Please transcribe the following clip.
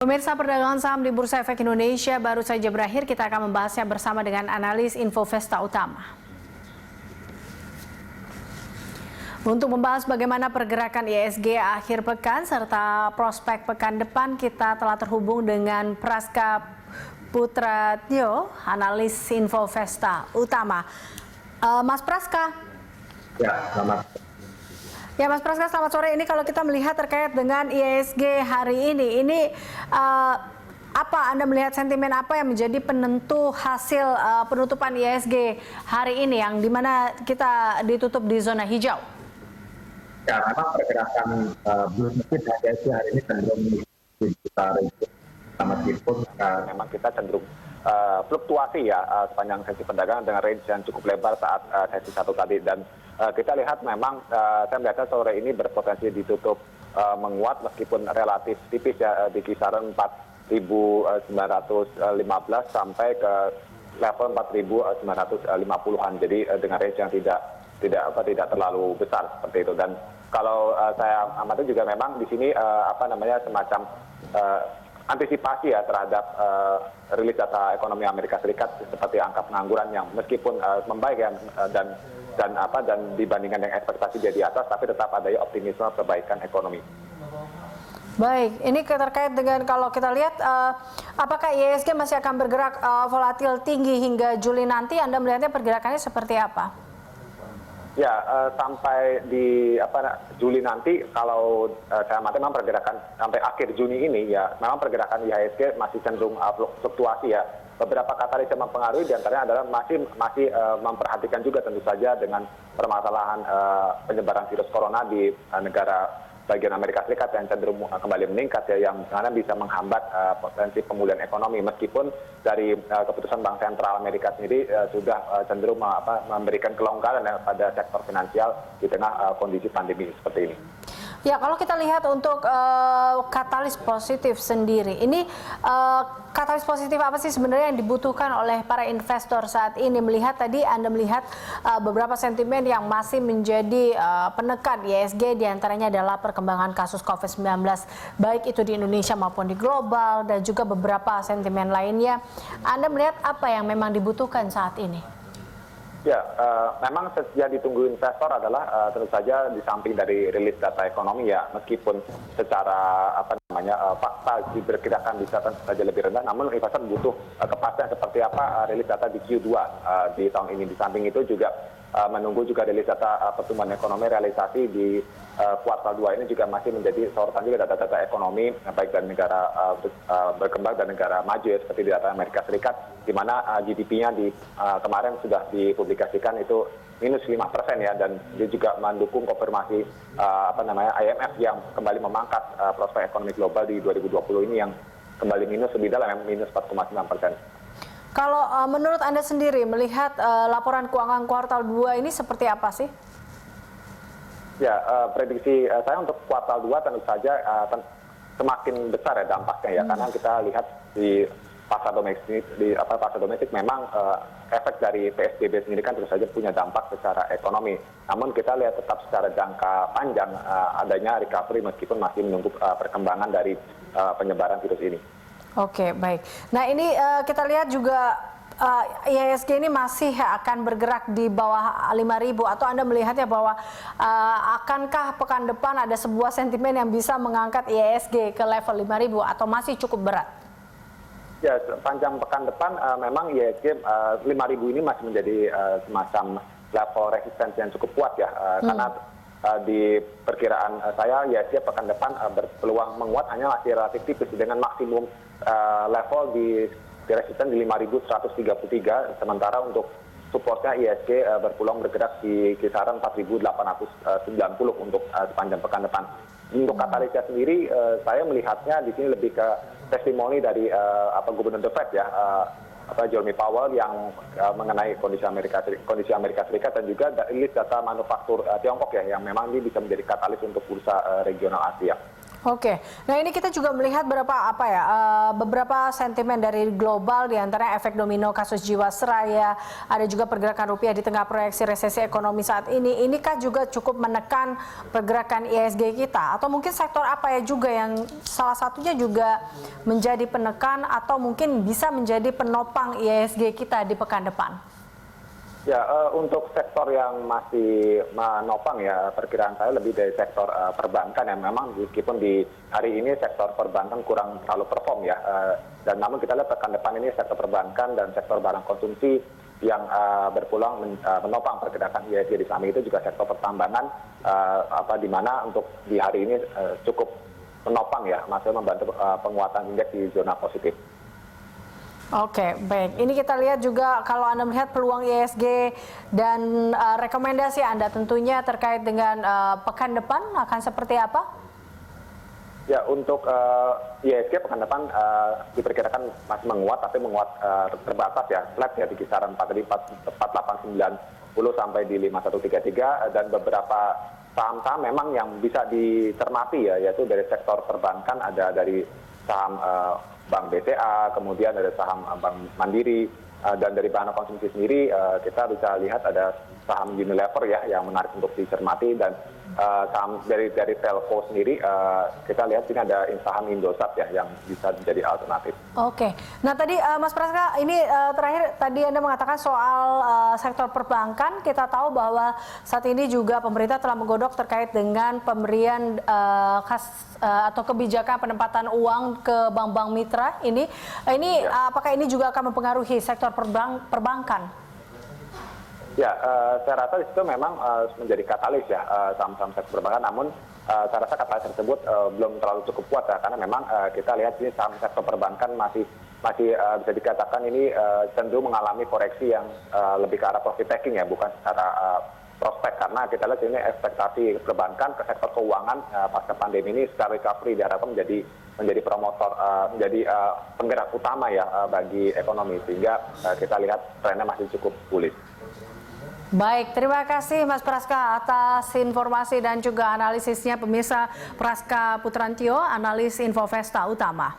Pemirsa, perdagangan saham di Bursa Efek Indonesia baru saja berakhir. Kita akan membahasnya bersama dengan analis Infovesta Utama. Untuk membahas bagaimana pergerakan IHSG akhir pekan serta prospek pekan depan, kita telah terhubung dengan Praska Putratyo, analis Infovesta Utama. Mas Praska. Ya, selamat. Ya, Mas Praska, selamat sore. Ini kalau kita melihat terkait dengan IHSG hari ini apa Anda melihat sentimen apa yang menjadi penentu hasil penutupan IHSG hari ini yang dimana kita ditutup di zona hijau? Ya, memang pergerakan Blue Chip IHSG hari ini cenderung sekitar meskipun memang kita cenderung fluktuasi ya sepanjang sesi perdagangan dengan range yang cukup lebar saat sesi satu tadi, dan kita lihat memang saya melihatnya sore ini berpotensi ditutup menguat meskipun relatif tipis ya di kisaran 4.915 sampai ke level 4.950-an. Jadi dengan range yang tidak terlalu besar seperti itu. Dan kalau saya amati juga memang di sini semacam antisipasi ya terhadap rilis data ekonomi Amerika Serikat seperti angka pengangguran yang meskipun membaik ya, dan dibandingkan dengan ekspektasi dia di atas, tapi tetap ada optimisme perbaikan ekonomi. Baik, ini terkait dengan kalau kita lihat apakah IHSG masih akan bergerak volatil tinggi hingga Juli nanti? Anda melihatnya pergerakannya seperti apa? Ya, sampai di Juli nanti, kalau saya amati memang pergerakan sampai akhir Juni ini ya memang pergerakan IHSG masih cenderung fluktuasi ya. Beberapa katalis yang mempengaruhi diantaranya adalah masih memperhatikan juga tentu saja dengan permasalahan penyebaran virus corona di negara bagian Amerika Serikat yang cenderung kembali meningkat ya, yang sebenarnya bisa menghambat potensi pemulihan ekonomi, meskipun dari keputusan Bank Sentral Amerika sendiri sudah cenderung memberikan kelonggaran pada sektor finansial di tengah kondisi pandemi seperti ini. Ya, kalau kita lihat untuk katalis positif sendiri, ini katalis positif apa sih sebenarnya yang dibutuhkan oleh para investor saat ini? Melihat tadi Anda melihat beberapa sentimen yang masih menjadi penekan IHSG, diantaranya adalah perkembangan kasus COVID-19, baik itu di Indonesia maupun di global, dan juga beberapa sentimen lainnya. Anda melihat apa yang memang dibutuhkan saat ini? Ya, memang yang ditunggu investor adalah tentu saja di samping dari rilis data ekonomi ya, meskipun secara fakta diperkirakan bisa tentu saja lebih rendah, namun investor butuh kepastian seperti apa rilis data di Q2 di tahun ini. Di samping itu juga menunggu juga rilis data pertumbuhan ekonomi realisasi di kuartal 2 ini juga masih menjadi sorotan juga data-data ekonomi baik dari negara berkembang dan negara maju ya, seperti di data Amerika Serikat, di mana GDP-nya kemarin sudah dipublikasikan itu minus 5% ya, dan dia juga mendukung konfirmasi IMF yang kembali memangkas prospek ekonomi global di 2020 ini yang kembali minus lebih dalam, minus 4,9%. Kalau menurut Anda sendiri melihat laporan keuangan kuartal 2 ini seperti apa sih? Ya, prediksi saya untuk kuartal 2 tentu saja semakin besar ya dampaknya ya, karena kita lihat di pasar domestik memang efek dari PSBB sendiri kan tentu saja punya dampak secara ekonomi. Namun kita lihat tetap secara jangka panjang adanya recovery meskipun masih menunggu perkembangan dari penyebaran virus ini. Oke, baik. Nah, ini kita lihat juga IHSG ini masih akan bergerak di bawah 5.000, atau Anda melihatnya bahwa akankah pekan depan ada sebuah sentimen yang bisa mengangkat IHSG ke level 5.000 atau masih cukup berat? Ya, sepanjang pekan depan memang IHSG 5.000 ini masih menjadi semacam level resistensi yang cukup kuat ya, karena di perkiraan saya IHSG pekan depan berpeluang menguat hanya masih relatif tipis dengan maksimum level di resisten di 5.133, sementara untuk supportnya IHSG berpeluang bergerak di kisaran 4.890 untuk sepanjang pekan depan. Untuk katalisnya sendiri, saya melihatnya di sini lebih ke testimoni dari Gubernur The Fed ya, Jerome Powell, yang mengenai kondisi Amerika Serikat dan juga rilis data manufaktur Tiongkok ya, yang memang ini bisa menjadi katalis untuk bursa regional Asia. Oke, nah ini kita juga melihat beberapa sentimen dari global, diantaranya efek domino kasus Jiwasraya, ada juga pergerakan rupiah di tengah proyeksi resesi ekonomi saat ini. Inikah juga cukup menekan pergerakan IHSG kita, atau mungkin sektor apa ya juga yang salah satunya juga menjadi penekan atau mungkin bisa menjadi penopang IHSG kita di pekan depan? Ya, untuk sektor yang masih menopang ya, perkiraan saya lebih dari sektor perbankan yang memang meskipun di hari ini sektor perbankan kurang terlalu perform ya, dan namun kita lihat pekan depan ini sektor perbankan dan sektor barang konsumsi yang berpeluang menopang pergerakan IHSG di samping itu juga sektor pertambangan, di mana untuk di hari ini cukup menopang ya, masih membantu penguatan indeks di zona positif. Oke, baik. Ini kita lihat juga kalau Anda melihat peluang IHSG dan rekomendasi Anda tentunya terkait dengan pekan depan akan seperti apa? Ya, untuk IHSG pekan depan diperkirakan masih menguat, tapi menguat terbatas ya, flat ya di kisaran 4890 sampai di 5133, dan beberapa saham-saham memang yang bisa dicermati ya, yaitu dari sektor perbankan ada dari saham Bank BCA, kemudian ada saham Bank Mandiri, dan dari bahan konsumsi sendiri kita bisa lihat ada saham Unilever ya yang menarik untuk dicermati, dan saham dari telco sendiri kita lihat ini ada saham Indosat ya yang bisa menjadi alternatif. Oke, nah tadi Mas Praska, ini terakhir tadi Anda mengatakan soal sektor perbankan. Kita tahu bahwa saat ini juga pemerintah telah menggodok terkait dengan pemberian atau kebijakan penempatan uang ke bank-bank mitra ini. Apakah ini juga akan mempengaruhi sektor perbankan? Ya, saya rasa di situ memang menjadi katalis ya saham-saham sektor perbankan. Namun saya rasa katalis tersebut belum terlalu cukup kuat ya, karena memang kita lihat ini saham sektor perbankan masih bisa dikatakan ini cenderung mengalami koreksi yang lebih ke arah profit taking ya, bukan secara prospek, karena kita lihat ini ekspektasi perbankan ke sektor keuangan pasca pandemi ini secara recovery diharapkan menjadi promotor, menjadi penggerak utama ya bagi ekonomi, sehingga kita lihat trennya masih cukup bullish. Baik, terima kasih Mas Praska atas informasi dan juga analisisnya. Pemirsa, Praska Putrantio, analis Infovesta Utama.